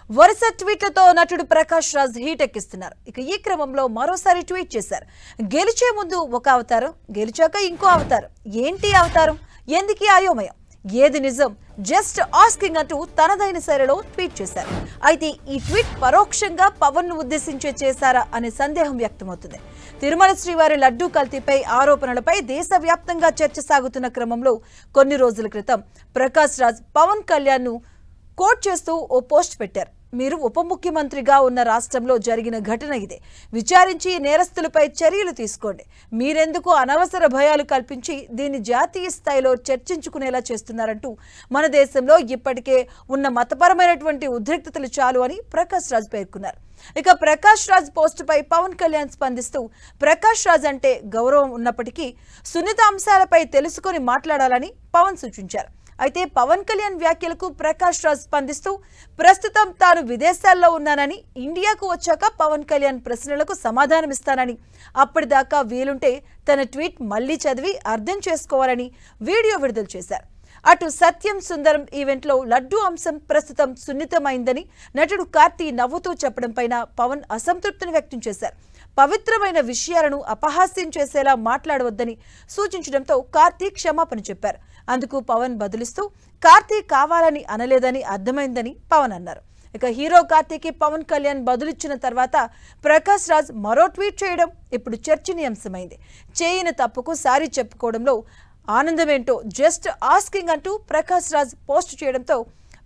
వరుస ట్వీట్లతో నటుడు ప్రకాష్ రాజ్ హీట్ ఎక్కిస్తున్నారు. ఇక ఈ క్రమంలో మరోసారి ట్వీట్ చేశారు. గెలిచే ముందు ఒక అవతారం, గెలిచాక ఇంకో అవతారం. ఏంటి అవతారం? ఎందుకీ అయోమయం? ఏది నిజం? జస్ట్ ఆస్కింగ్ అంటూ తనదైన శైలిలో ట్వీట్ చేశారు. అయితే ఈ ట్వీట్ పరోక్షంగా పవన్ ను ఉద్దేశించే చేశారా అనే సందేహం వ్యక్తమవుతుంది. తిరుమల శ్రీవారి లడ్డూ కల్తీపై ఆరోపణలపై దేశవ్యాప్తంగా చర్చ సాగుతున్న క్రమంలో కొన్ని రోజుల క్రితం ప్రకాష్ రాజ్ పవన్ కళ్యాణ్ ను కోట్ చేస్తూ ఓ పోస్ట్ పెట్టారు. మీరు ఉప ముఖ్యమంత్రిగా ఉన్న రాష్ట్రంలో జరిగిన ఘటన ఇదే. విచారించి నేరస్తులపై చర్యలు తీసుకోండి. మీరెందుకు అనవసర భయాలు కల్పించి దీన్ని జాతీయ స్థాయిలో చర్చించుకునేలా చేస్తున్నారంటూ మన దేశంలో ఇప్పటికే ఉన్న మతపరమైనటువంటి ఉద్రిక్తతలు చాలు అని ప్రకాష్ రాజ్ పేర్కొన్నారు. ఇక ప్రకాష్ రాజ్ పోస్టుపై పవన్ కళ్యాణ్ స్పందిస్తూ ప్రకాష్ రాజ్ అంటే గౌరవం ఉన్నప్పటికీ సున్నిత అంశాలపై తెలుసుకొని మాట్లాడాలని పవన్ సూచించారు. అయితే పవన్ కళ్యాణ్ వ్యాఖ్యలకు ప్రకాష్ రాజ్ స్పందిస్తూ ప్రస్తుతం తాను విదేశాల్లో ఉన్నానని, ఇండియాకు వచ్చాక పవన్ కళ్యాణ్ ప్రశ్నలకు సమాధానమిస్తానని, అప్పటిదాకా వీలుంటే తన ట్వీట్ మళ్లీ చదివి అర్థం చేసుకోవాలని వీడియో విడుదల చేశారు. అటు సత్యం సుందరం ఈవెంట్లో లడ్డూ అంశం ప్రస్తుతం సున్నితమైందని నటుడు కార్తీ నవ్వుతూ చెప్పడం పైన పవన్ అసంతృప్తిని వ్యక్తం చేశారు. పవిత్రమైన విషయాలను అపహాస్యం చేసేలా మాట్లాడవద్దని సూచించడంతో కార్తీ క్షమాపణ చెప్పారు. అందుకు పవన్ బదులిస్తూ కార్తీ కావాలని అనలేదని అర్థమైందని పవన్ అన్నారు. ఇక హీరో కార్తీకి పవన్ కళ్యాణ్ బదులిచ్చిన తర్వాత ప్రకాష్ రాజ్ మరో ట్వీట్ చేయడం ఇప్పుడు చర్చనీయాంశమైంది. చేయని తప్పుకు సారీ చెప్పుకోవడంలో ఆనందమేంటో జస్ట్ ఆస్కింగ్ అంటూ ప్రకాష్ రాజ్ పోస్ట్ చేయడంతో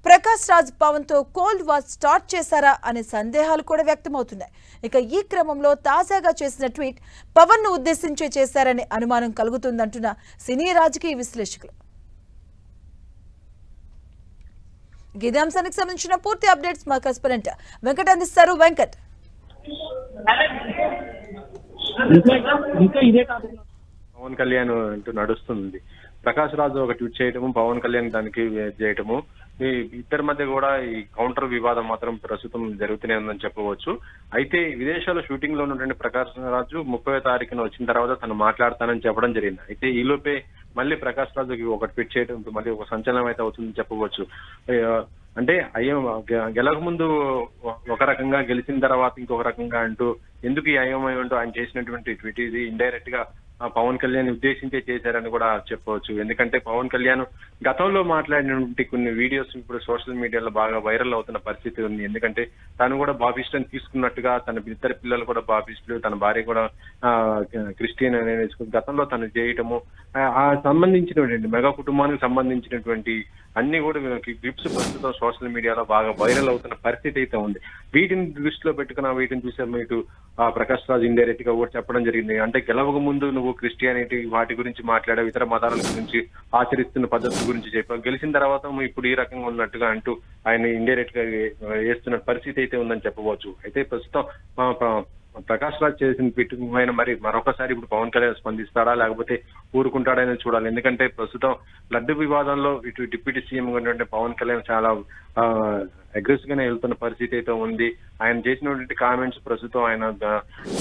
ప్రకాష్ రాజ్ పవన్ తో కోల్డ్ వార్ స్టార్ట్ చేశారా అనే సందేహాలు కూడా వ్యక్తమవుతున్నాయి. ఇక ఈ క్రమంలో తాజాగా చేసిన ట్వీట్ పవన్ ను ఉద్దేశించే చేశారనే అనుమానం కలుగుతుందంటున్న సినీ రాజకీయ విశ్లేషకులు. ఇదే అంశానికి సంబంధించిన పూర్తి అప్డేట్స్ మా కరెస్పాండెంట్ వెంకట్ అందిస్తారు. వెంకట్, పవన్ కళ్యాణ్ అంటూ నడుస్తుంది. ప్రకాష్ రాజు ఒక ట్వీట్ చేయటము, పవన్ కళ్యాణ్ దానికి చేయటము, ఈ ఇద్దరి మధ్య కూడా ఈ కౌంటర్ వివాదం మాత్రం ప్రస్తుతం జరుగుతూనే ఉందని చెప్పవచ్చు. అయితే విదేశాల్లో షూటింగ్ లో ఉన్నటువంటి ప్రకాష్ రాజు 30వ తారీఖున వచ్చిన తర్వాత తను మాట్లాడతానని చెప్పడం జరిగింది. అయితే ఈలోపే మళ్ళీ ప్రకాష్ రాజుకి ఒక ట్వీట్ చేయడం మళ్ళీ ఒక సంచలనం అయితే అవుతుందని చెప్పవచ్చు. అంటే అయ్యో గెలక ముందు ఒక రకంగా, గెలిచిన తర్వాత ఇంకొక రకంగా అంటూ ఎందుకు ఈ అయోమయం అంటూ ఆయన చేసినటువంటి ట్వీట్ ఇది ఇండైరెక్ట్ గా పవన్ కళ్యాణ్ ఉద్దేశించే చేశారని కూడా చెప్పవచ్చు. ఎందుకంటే పవన్ కళ్యాణ్ గతంలో మాట్లాడినటువంటి కొన్ని వీడియోస్ ఇప్పుడు సోషల్ మీడియాలో బాగా వైరల్ అవుతున్న పరిస్థితి ఉంది. ఎందుకంటే తను కూడా బాపిస్టన్ తీసుకున్నట్టుగా, తన ఇద్దరు పిల్లలు కూడా బాపిస్టులు, తన భార్య కూడా క్రిస్టియన్ అనేది గతంలో తను చేయటము, ఆ సంబంధించినటువంటి మెగా కుటుంబానికి సంబంధించినటువంటి అన్ని కూడా క్లిప్స్ ప్రస్తుతం సోషల్ మీడియాలో బాగా వైరల్ అవుతున్న పరిస్థితి అయితే ఉంది. వీటిని దృష్టిలో పెట్టుకున్న వీటిని చూసే మీకు ప్రకాష్ రాజ్ ఇండైరెక్ట్ గా కూడా చెప్పడం జరిగింది. అంటే గెలవక ముందు నువ్వు క్రిస్టియానిటీ వాటి గురించి మాట్లాడావు, ఇతర మతాల గురించి ఆచరిస్తున్న పద్ధతుల గురించి చెప్పావు, గెలిచిన తర్వాత ఇప్పుడు ఈ రకంగా ఉన్నట్టుగా అంటూ ఆయన ఇండైరెక్ట్ గా వేస్తున్న పరిస్థితి అయితే ఉందని చెప్పవచ్చు. అయితే ప్రస్తుతం ప్రకాష్ రాజ్ చేసిన ట్వీట్ పైన మరి మరొకసారి ఇప్పుడు పవన్ కళ్యాణ్ స్పందిస్తాడా లేకపోతే ఊరుకుంటాడని చూడాలి. ఎందుకంటే ప్రస్తుతం లడ్డు వివాదంలో ఇటు డిప్యూటీ సీఎం ఉన్నటువంటి పవన్ కళ్యాణ్ చాలా అగ్రెసివ్ గానే వెళ్తున్న పరిస్థితి అయితే ఉంది. ఆయన చేసినటువంటి కామెంట్స్ ప్రస్తుతం ఆయన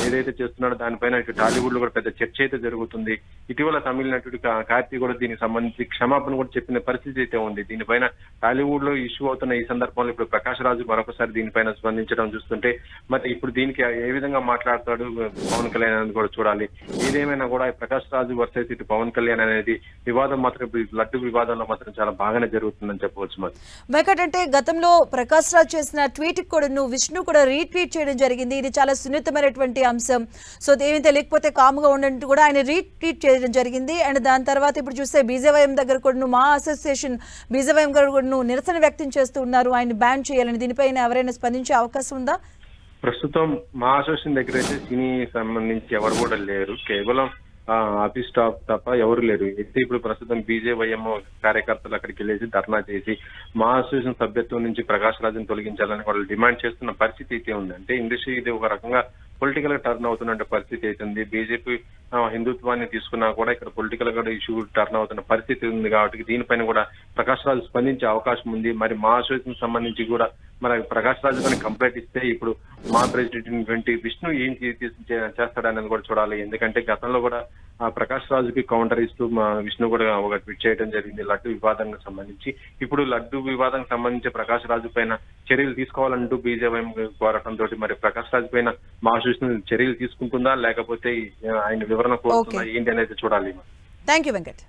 ఏదైతే చేస్తున్నాడో దానిపైన ఇటు టాలీవుడ్ లో కూడా పెద్ద చర్చ అయితే జరుగుతుంది. ఇటీవల తమిళ నటుడు కార్తీ కూడా దీనికి సంబంధించి క్షమాపణ కూడా చెప్పిన పరిస్థితి అయితే ఉంది. దీనిపైన టాలీవుడ్ లో ఇష్యూ అవుతున్న ఈ సందర్భంలో ఇప్పుడు ప్రకాష్ రాజు మరొకసారి దీనిపైన స్పందించడం చూస్తుంటే మరి ఇప్పుడు దీనికి ఏ విధంగా మాట్లాడతాడు పవన్ కళ్యాణ్ అనేది కూడా చూడాలి. ఏదేమైనా కూడా ప్రకాష్ రాజు వర్సెస్ ఇటు పవన్ కళ్యాణ్ అనేది వివాదం మాత్రం లడ్డు వివాదంలో మాత్రం చాలా బాగానే జరుగుతుందని చెప్పవచ్చు. మరి వెంకట్, అంటే గతంలో ప్రకాష్ రాజ్ చేసిన ట్వీట్ కూడా విష్ణు కూడా రీట్వీట్ చేయడం జరిగింది. ఇది చాలా సున్నితమైనటువంటి అంశం, సో ఏమీ తెలియకపోతే కాముగా ఉండంటూ కూడా ఆయన రీట్వీట్ చేయడం జరిగింది. అండ్ దాని తర్వాత ఇప్పుడు చూస్తే బీజేవైఎం దగ్గర కూడా మా అసోసియేషన్ బీజేవైఎం గారు కూడా నిరసన వ్యక్తం చేస్తూ ఉన్నారు, ఆయన బ్యాన్ చేయాలని. దీనిపైన ఎవరైనా స్పందించే అవకాశం ఉందా? ప్రస్తుతం మా అసోసియేషన్ దగ్గర అయితే సినీ సంబంధించి ఎవరు కూడా లేరు, కేవలం ఆఫీస్ స్టాఫ్ తప్ప ఎవరు లేరు. అయితే ఇప్పుడు ప్రస్తుతం బీజేవైఎం కార్యకర్తలు అక్కడికి వెళ్ళేసి ధర్నా చేసి మా అసోసియేషన్ సభ్యత్వం నుంచి ప్రకాష్ రాజును తొలగించాలని వాళ్ళు డిమాండ్ చేస్తున్న పరిస్థితి అయితే ఉంది. అంటే ఇండస్ట్రీ ఇది ఒక రకంగా పొలిటికల్ గా టర్న్ అవుతున్న పరిస్థితి అయితే ఉంది. బీజేపీ హిందుత్వాన్ని తీసుకున్నా కూడా ఇక్కడ పొలిటికల్ గా ఇష్యూ టర్న్ అవుతున్న పరిస్థితి ఉంది. కాబట్టి దీనిపైన కూడా ప్రకాష్ రాజు స్పందించే అవకాశం ఉంది. మరి మా అసోసియేషన్ సంబంధించి కూడా మరి ప్రకాష్ రాజు కానీ కంప్లైంట్ ఇస్తే ఇప్పుడు మా ప్రెసిడెంట్ విష్ణు ఏం చేస్తాడనేది కూడా చూడాలి. ఎందుకంటే గతంలో కూడా ఆ ప్రకాష్ రాజుకి కౌంటర్ ఇస్తూ మా విష్ణు కూడా ఒక ట్వీట్ చేయడం జరిగింది లడ్డు వివాదానికి సంబంధించి. ఇప్పుడు లడ్డు వివాదానికి సంబంధించి ప్రకాష్ రాజు పైన చర్యలు తీసుకోవాలంటూ బీజేవైఎం కోరటంతో మరి ప్రకాష్ రాజు పైన మాస్ విష్ణు చర్యలు తీసుకుంటుందా లేకపోతే ఆయన వివరణ కోరుతుందా ఏంటి అనేది చూడాలి. Thank you Venkat.